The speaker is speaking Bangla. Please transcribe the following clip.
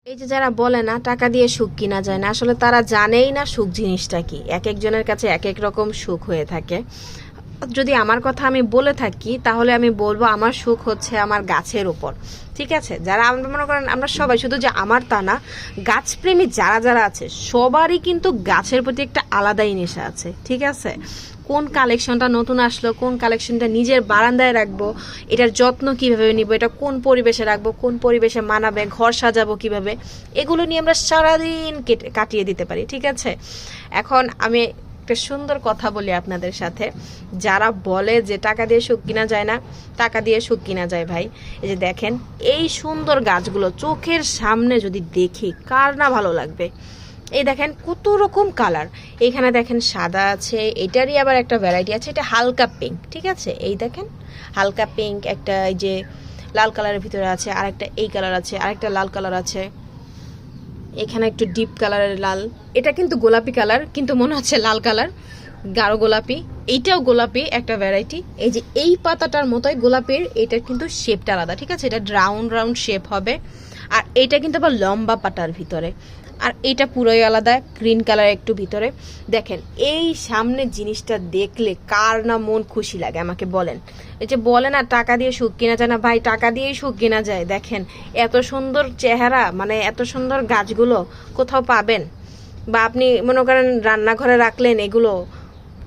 এই যে যারা বলে না টাকা দিয়ে সুখ কিনা যায় না, আসলে তারা জানেই না সুখ জিনিসটা কি। এক একজনের কাছে এক এক রকম সুখ হয়ে থাকে। যদি আমার কথা আমি বলে থাকি তাহলে আমি বলবো আমার সুখ হচ্ছে আমার গাছের উপর। ঠিক আছে, যারা আমরা মনে করেন আমরা সবাই, শুধু যে আমার তা না, গাছপ্রেমী যারা যারা আছে সবারই কিন্তু গাছের প্রতি একটা আলাদাই নেশা আছে। ঠিক আছে, কোন কালেকশনটা নতুন আসলো, কোন কালেকশনটা নিজের বারান্দায় রাখবো, এটার যত্ন কিভাবে নিব, এটা কোন পরিবেশে রাখবো, কোন পরিবেশে মানাবে, ঘর সাজাবো কিভাবে, এগুলো নিয়ে আমরা সারাদিন কাটিয়ে দিতে পারি। ঠিক আছে, এখন আমি একটা সুন্দর কথা বলি আপনাদের সাথে। যারা বলে যে টাকা দিয়ে সুখ কিনা যায় না, টাকা দিয়ে সুখ কিনা যায় ভাই। এই যে দেখেন এই সুন্দর গাছগুলো চোখের সামনে যদি দেখি কার না ভালো লাগবে। এই দেখেন কত রকম কালার, এইখানে দেখেন সাদা আছে, এটারই আবার একটা ভ্যারাইটি আছে, এটা হালকা পিঙ্ক। ঠিক আছে, এই দেখেন হালকা পিঙ্ক একটা, এই যে লাল কালারের ভিতরে আছে, আরেকটা এই কালার আছে, আরেকটা লাল কালার আছে, এখানে একটু ডিপ কালারের লাল, এটা কিন্তু গোলাপি কালার কিন্তু মনে হচ্ছে লাল কালার, গাঢ় গোলাপি। এইটাও গোলাপি একটা ভ্যারাইটি। এই যে এই পাতাটার মতোই গোলাপের, এটার কিন্তু শেপটা আলাদা। ঠিক আছে, এটা রাউন্ড রাউন্ড শেপ হবে, আর এটা কিন্তু আবার লম্বা পাতার ভিতরে, আর এটা পুরোই আলাদা গ্রিন কালার একটু ভিতরে। দেখেন এই সামনে জিনিসটা দেখলে কার না মন খুশি লাগে আমাকে বলেন। এই যে বলে না টাকা দিয়ে সুখ কিনা যায় না, ভাই টাকা দিয়েই সুখ কিনা যায়। দেখেন এত সুন্দর চেহারা, মানে এত সুন্দর গাছগুলো কোথাও পাবেন? বা আপনি মনে করেন রান্নাঘরে রাখলেন এগুলো,